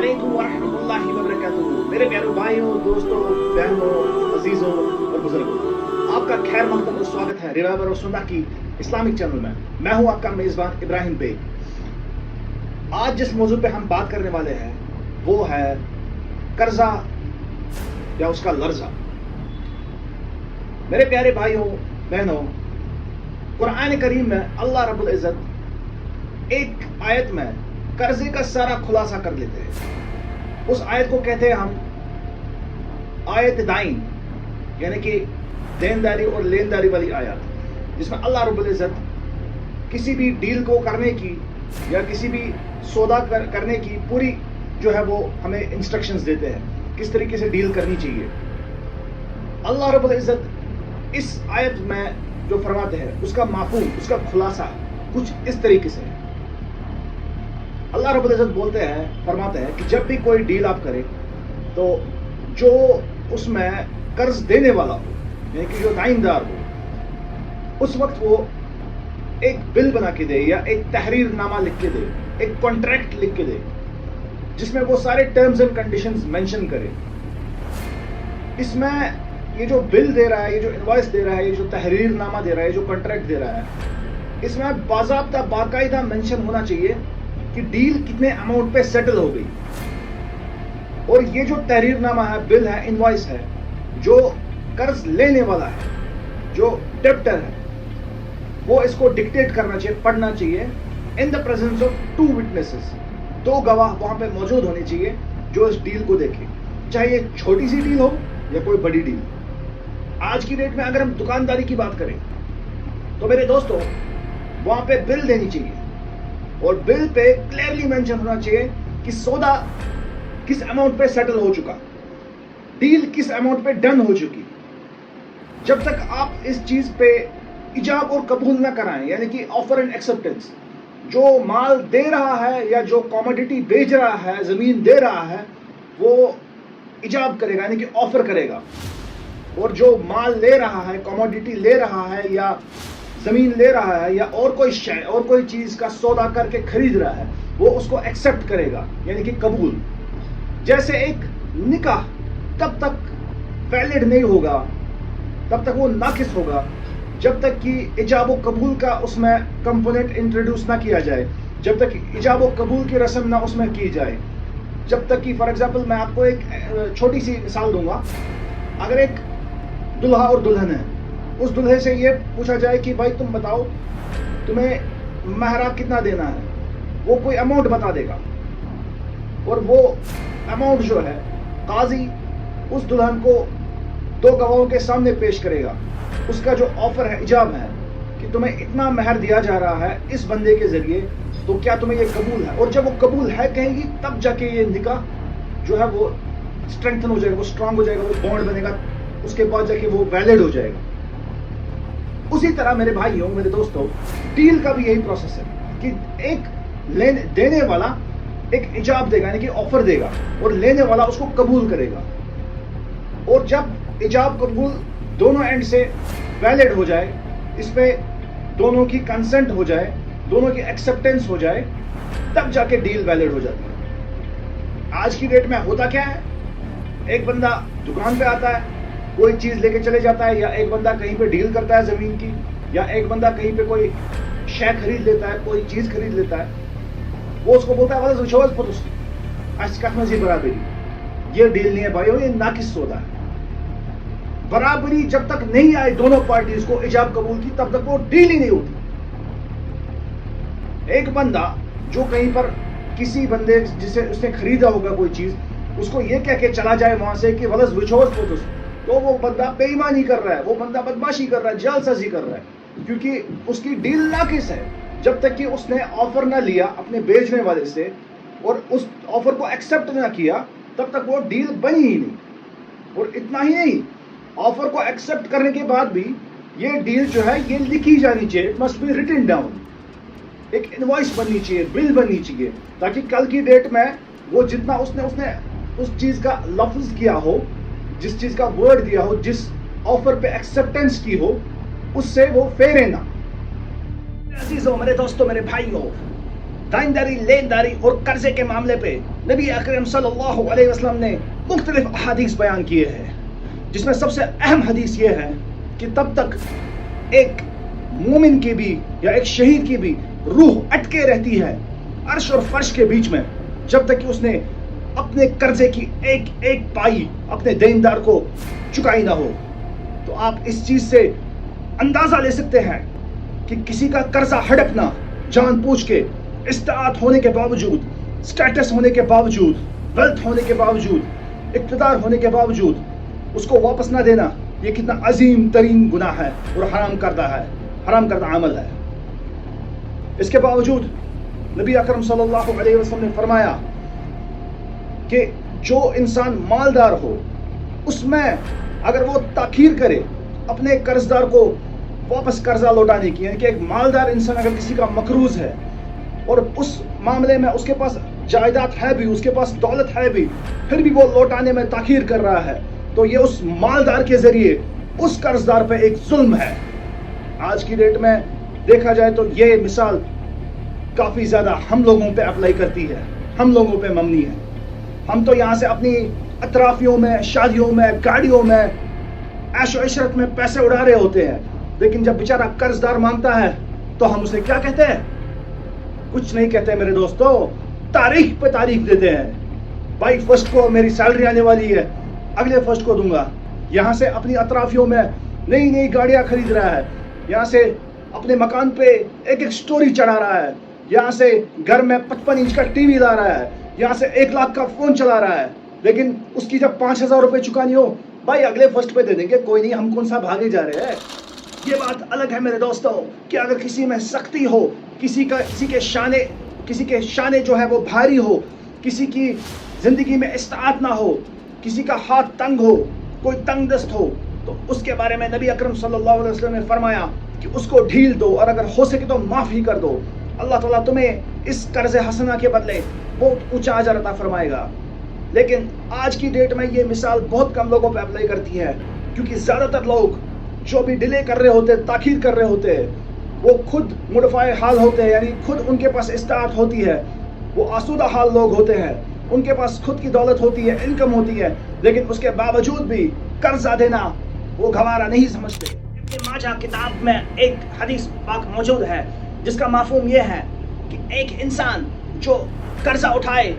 वालेकुम वरहमतुल्लाहि वबरकातुहू। मेरे प्यारे भाइयों, दोस्तों, बहनों, अजीजों और बुजुर्गों, आपका खैर मकदम और स्वागत है रिवाइवर और सुन्नह की इस्लामिक चैनल में। मैं हूं आपका मेजबान इब्राहिम बेग। आज जिस मौजू पे हम बात करने वाले हैं वो है कर्जा या उसका लर्जा। मेरे प्यारे भाइयों बहनों, कुरान करीम में अल्लाह रब्बुल इज्जत एक आयत में कर्जे का सारा खुलासा कर लेते हैं। उस आयत को कहते हैं हम आयत दाइन, यानी कि देनदारी और लेनदारी वाली आयत, जिसमें अल्लाह रब्बुल इज्जत किसी भी डील को करने की या किसी भी सौदा करने की पूरी जो है वो हमें इंस्ट्रक्शंस देते हैं किस तरीके से डील करनी चाहिए। अल्लाह रब्बुल इज्जत इस आयत में जो फरमाते हैं उसका माफूम, उसका खुलासा कुछ इस तरीके से है। अल्लाह रब्बुल इज्जत बोलते हैं, फरमाते हैं कि जब भी कोई डील आप करें तो जो उसमें कर्ज देने वाला हो, यानी कि जो दाइनदार हो, उस वक्त वो एक बिल बना के दे या एक तहरीर नामा लिख के दे, एक कॉन्ट्रैक्ट लिख के दे, जिसमें वो सारे टर्म्स एंड कंडीशंस मेंशन करे। इसमें ये जो बिल दे रहा है, ये जो इनवॉइस दे रहा है, ये जो तहरीर नामा दे रहा है, ये जो कॉन्ट्रैक्ट दे रहा है, इसमें बाज़ाब्ता बाकायदा मेंशन होना चाहिए कि डील कितने अमाउंट पे सेटल हो गई। और ये जो तहरीरनामा है, बिल है, इनवॉइस है, जो कर्ज लेने वाला है, जो डेप्टर है, वो इसको डिक्टेट करना चाहिए, पढ़ना चाहिए in the presence of to witnesses. दो गवाह वहां पे मौजूद होने चाहिए जो इस डील को देखें, चाहे ये छोटी सी डील हो या कोई बड़ी डील। आज की डेट में अगर हम दुकानदारी की बात करें तो मेरे दोस्तों वहां पे बिल देनी चाहिए और बिल पे क्लियरली मेंशन होना चाहिए कि सौदा किस अमाउंट पे सेटल हो चुका, डील किस अमाउंट पे डन हो चुकी। जब तक आप इस चीज पे इजाब और कबूल ना कराएं, यानी कि ऑफर एंड एक्सेप्टेंस, जो माल दे रहा है या जो कमोडिटी बेच रहा है, जमीन दे रहा है, वो इजाब करेगा, यानी कि ऑफर करेगा। और जो माल ले रहा है, कमोडिटी ले रहा है या जमीन ले रहा है या और कोई शय और कोई चीज का सौदा करके खरीद रहा है, वो उसको एक्सेप्ट करेगा, यानी कि कबूल। जैसे एक निकाह तब तक वैलिड नहीं होगा, तब तक वो नाकिस होगा जब तक कि इजाब व कबूल का उसमें कंपोनेंट इंट्रोड्यूस ना किया जाए, जब तक इजाब व कबूल की रस्म ना उसमें की जाए, जब तक कि फॉर एग्जाम्पल मैं आपको एक छोटी सी मिसाल दूंगा। अगर एक दुल्हा और दुल्हन है, उस दुल्हे से ये पूछा जाए कि भाई तुम बताओ तुम्हें महरा कितना देना है, वो कोई अमाउंट बता देगा और वो अमाउंट जो है काजी उस दुल्हन को दो गवाहों के सामने पेश करेगा। उसका जो ऑफर है, इजाब है कि तुम्हें इतना महर दिया जा रहा है इस बंदे के जरिए, तो क्या तुम्हें ये कबूल है? और जब वो कबूल है कहेगी तब जाके ये निकाह जो है वो स्ट्रेंथन हो जाएगा, वो स्ट्रांग हो जाएगा, वो बॉन्ड बनेगा, उसके बाद जाके वो वैलिड हो जाएगा। उसी तरह मेरे भाइयों, मेरे दोस्तों, डील का भी यही प्रोसेस है कि एक देने वाला एक इजाब देगा, यानी कि ऑफर देगा, और लेने वाला उसको कबूल करेगा। और जब इजाब कबूल दोनों एंड से वैलिड हो जाए, इस पे दोनों की कंसेंट हो जाए, दोनों की एक्सेप्टेंस हो जाए, तब जाके डील वैलिड हो जाती है। आज की डेट में होता क्या है, एक बंदा दुकान पे आता है, कोई चीज लेके चले जाता है, या एक बंदा कहीं पे डील करता है जमीन की, या एक बंदा कहीं पे कोई शय खरीद लेता है, कोई चीज खरीद लेता है, वो उसको बोलता है बराबरी। ये डील नहीं है भाइयों, ये नाकिस सौदा है। बराबरी जब तक नहीं आए दोनों पार्टीज को इजाब कबूल की, तब तक वो डील ही नहीं होती। एक बंदा जो कहीं पर किसी बंदे जिसे उसने खरीदा होगा कोई चीज, उसको ये कह के चला जाए वहां से कि वलस विचोस पोतुस, तो वो बंदा बेईमानी कर रहा है, वो बंदा बदमाशी कर रहा है, जालसाजी कर रहा है, क्योंकि उसकी डील नाकिस है। जब तक कि उसने ऑफर ना लिया अपने बेचने वाले से और उस ऑफर को एक्सेप्ट ना किया, तब तक वो डील बनी ही नहीं। और इतना ही नहीं, ऑफर को एक्सेप्ट करने के बाद भी ये डील जो है ये लिखी जानी चाहिए, it must be written down, एक इनवॉइस बननी चाहिए, बिल बननी चाहिए, ताकि कल की डेट में वो जितना उसने उस चीज का लफ्ज किया हो, जिस चीज का वर्ड दिया हो, जिस ऑफर पे एक्सेप्टेंस की हो, उससे वो फेरे ना। अजीजों, मेरे दोस्तों, मेरे भाइयों, दाइनदारी, लेनदारी और कर्जे के मामले पे नबी अकरम सल्लल्लाहु अलैहि वसल्लम ने मुख्तलिफ अहादीस बयान किए हैं, जिसमें सबसे अहम हदीस ये है कि तब तक एक मोमिन की भी या एक शहीद की भी रूह अटके रहती है अर्श और फर्श के बीच में, जब तक कि उसने अपने कर्जे की एक एक पाई अपने देनदार को चुकाई ना हो। तो आप इस चीज से अंदाजा ले सकते हैं कि किसी का कर्जा हड़पना जानबूझ के, इस्तात होने के बावजूद, स्टेटस होने के बावजूद, वेल्थ होने के बावजूद, इक़्तिदार होने के बावजूद उसको वापस ना देना, ये कितना अजीम तरीन गुनाह है और हराम करदा अमल है। इसके बावजूद नबी अकरम सल्लल्लाहु अलैहि वसल्लम ने फरमाया कि जो इंसान मालदार हो उसमें अगर वो ताखीर करे अपने कर्जदार को वापस कर्जा लौटाने की, यानी कि एक मालदार इंसान अगर किसी का मकरूज है और उस मामले में उसके पास जायदाद है भी, उसके पास दौलत है भी, फिर भी वो लौटाने में ताखीर कर रहा है, तो ये उस मालदार के जरिए उस कर्जदार पे एक जुल्म है। आज की डेट में देखा जाए तो ये मिसाल काफी ज्यादा हम लोगों पे अप्लाई करती है, हम लोगों पे ममनी है। हम तो यहाँ से अपनी अतराफियों में, शादियों में, गाड़ियों में, ऐशो इशरत में पैसे उड़ा रहे होते हैं, लेकिन जब बेचारा कर्जदार मांगता है तो हम उसे क्या कहते हैं? कुछ नहीं कहते मेरे दोस्तों, तारीख पे तारीख देते हैं। भाई फर्स्ट को मेरी सैलरी आने वाली है, अगले फर्स्ट को दूंगा। यहाँ से अपनी अतराफियों में नई नई गाड़ियां खरीद रहा है, यहाँ से अपने मकान पे एक एक स्टोरी चढ़ा रहा है, यहाँ से घर में 55 इंच का टीवी ला रहा है, यहाँ से 1 लाख का फोन चला रहा है, लेकिन उसकी जब 5000 रुपये चुकानी हो, भाई अगले फर्स्ट पे दे देंगे, कोई नहीं, हम कौन सा भागे जा रहे हैं। ये बात अलग है मेरे दोस्तों कि अगर किसी में सख्ती हो, किसी के शाने जो है वो भारी हो, किसी की जिंदगी में इस्तात ना हो, किसी का हाथ तंग हो, कोई तंग दस्त हो, तो उसके बारे में नबी अकरम सल्लल्लाहु अलैहि वसल्लम ने फरमाया कि उसको ढील दो और अगर हो सके तो माफ ही कर दो। अल्लाह ताला तुम्हें इस कर्ज हसना के बदले बहुत ऊंचा अजर अता फरमाएगा। लेकिन आज की डेट में ये मिसाल बहुत कम लोगों पे अप्लाई करती है, क्योंकि ज़्यादातर लोग जो भी डिले कर रहे होते हैं, ताखीर कर रहे होते हैं, वो खुद मुडफ़ाए हाल होते हैं, यानी खुद उनके पास इस्तात होती है, वो आसूदा हाल लोग होते हैं, उनके पास खुद की दौलत होती है, इनकम होती है, लेकिन उसके बावजूद भी कर्जा देना वो गवारा नहीं समझते। इब्न माजा किताब में एक हदीस पाक मौजूद है जिसका माफूम ये है कि एक इंसान जो कर्जा उठाए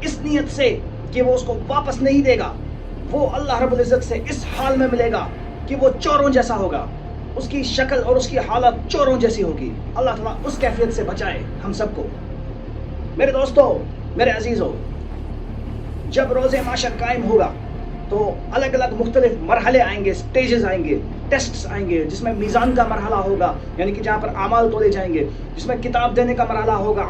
इस नीयत से कि वो उसको वापस नहीं देगा, वो अल्लाह रब्बुल इज़्ज़त से इस हाल में मिलेगा कि वो चोरों जैसा होगा, उसकी शक्ल और उसकी हालत चोरों जैसी होगी। अल्लाह ताला उस कैफियत से बचाए हम सबको। मेरे दोस्तों, मेरे अजीजों, जब रोज़े माशर कायम होगा तो अलग अलग मुख्तलिफ मरहले आएंगे, स्टेजेस आएंगे, टेस्ट्स आएंगे, जिसमें मीज़ान का मरहला होगा, यानी कि जहाँ पर आमाल तोले जाएंगे, जिसमें किताब देने का मरहला होगा,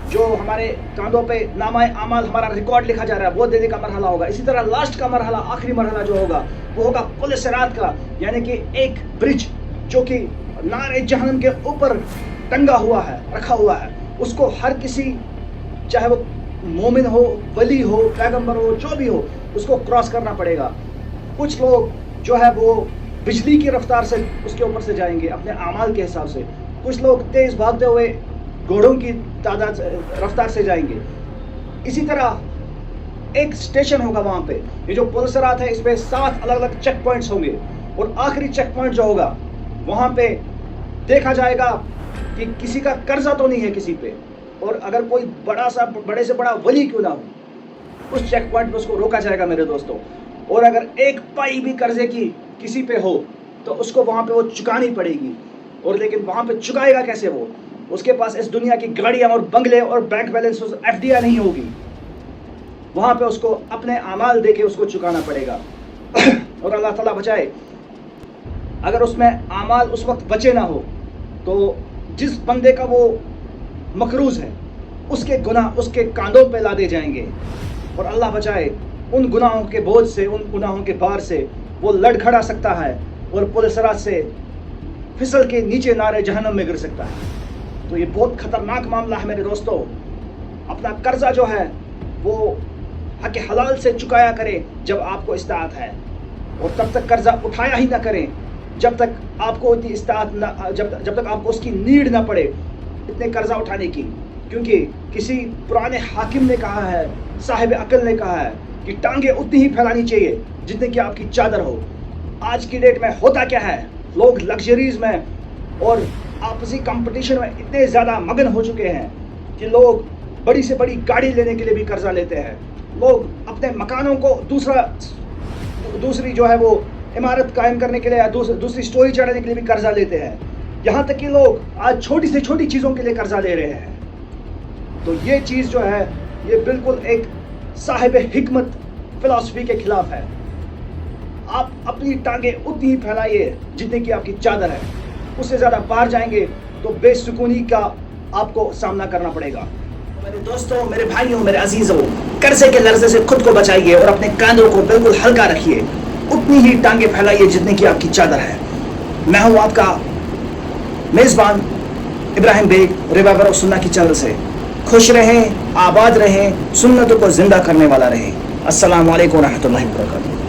जो हमारे कांधों पे नामा आमाल हमारा रिकॉर्ड लिखा जा रहा है वो देने का मरहला होगा। इसी तरह लास्ट का मरहला, आखिरी मरहला जो होगा वो होगा पुल सिरात का, यानी कि एक ब्रिज जो कि नारे जहन्नम के ऊपर टंगा हुआ है, रखा हुआ है, उसको हर किसी, चाहे वो मोमिन हो, वली हो, पैगंबर हो, जो भी हो, उसको क्रॉस करना पड़ेगा। कुछ लोग जो है वो बिजली की रफ्तार से उसके ऊपर से जाएंगे अपने आमाल के हिसाब से, कुछ लोग तेज भागते हुए घोड़ों की तादाद रफ्तार से जाएंगे। इसी तरह एक स्टेशन होगा वहाँ पे, ये जो पुल सिरात है इस पे 7 अलग अलग चेक पॉइंट्स होंगे, और आखिरी चेक पॉइंट जो होगा वहाँ पे देखा जाएगा कि किसी का कर्जा तो नहीं है किसी पे, और अगर कोई बड़े से बड़ा वली क्यों ना हो, उस चेक पॉइंट पे उसको रोका जाएगा मेरे दोस्तों। और अगर एक पाई भी कर्जे की किसी पे हो तो उसको वहाँ पे वो चुकानी पड़ेगी। और लेकिन वहाँ पे चुकाएगा कैसे? वो उसके पास इस दुनिया की गाड़ियाँ और बंगले और बैंक बैलेंस FDI नहीं होगी, वहाँ पे उसको अपने आमाल देके उसको चुकाना पड़ेगा। और अल्लाह ताला बचाए, अगर उसमें आमाल उस वक्त बचे ना हो तो जिस बंदे का वो मकरूज है उसके गुनाह उसके कांधों पे लादे जाएंगे, और अल्लाह बचाए उन गुनाहों के बोझ से, उन गुनाहों के भार से वो लड़खड़ा सकता है और पुल सिरात से फिसल के नीचे नारे जहन्नम में गिर सकता है। तो ये बहुत खतरनाक मामला है मेरे दोस्तों। अपना कर्जा जो है वो हक हलाल से चुकाया करें जब आपको इस्तात है, और तब तक कर्जा उठाया ही ना करें जब तक आपको इतनी इस्तात ना, जब तक आपको उसकी नीड ना पड़े। اتنے قرضہ اٹھانے کی؟ کیونکہ کسی پرانے حاکم نے کہا ہے، صاحب عقل نے کہا ہے کہ ٹانگیں اتنی ہی پھیلانی چاہیے جتنے کہ آپ کی چادر ہو۔ آج کی ڈیٹ میں ہوتا کیا ہے، لوگ لگژریز میں اور آپسی کمپٹیشن میں اتنے زیادہ مگن ہو چکے ہیں کہ لوگ بڑی سے بڑی گاڑی لینے کے لیے بھی قرضہ لیتے ہیں، لوگ اپنے مکانوں کو دوسری جو ہے وہ عمارت قائم کرنے کے لیے یا دوسری سٹوری چڑھانے کے لیے بھی قرضہ لیتے ہیں، یہاں تک کہ لوگ آج چھوٹی سے چھوٹی چیزوں کے لیے قرضہ لے رہے ہیں۔ تو یہ چیز جو ہے یہ بالکل ایک صاحب حکمت فلسفی کے خلاف ہے۔ آپ اپنی ٹانگیں اتنی ہی پھیلائیے جتنے کی آپ کی چادر ہے، اس سے زیادہ باہر جائیں گے تو بے سکونی کا آپ کو سامنا کرنا پڑے گا۔ میرے دوستوں، میرے بھائیوں، میرے عزیزوں، قرضے کے لرزے سے خود کو بچائیے اور اپنے کاندھوں کو بالکل ہلکا رکھیے، اتنی ہی ٹانگیں پھیلائیے جتنے کی آپ کی چادر ہے۔ میں ہوں آپ کا میزبان ابراہیم بیگ، ریوائور آف سنہ کی چینل سے۔ خوش رہیں، آباد رہیں، سنتوں کو زندہ کرنے والا رہیں۔ السلام علیکم ورحمۃ اللہ وبرکاتہ۔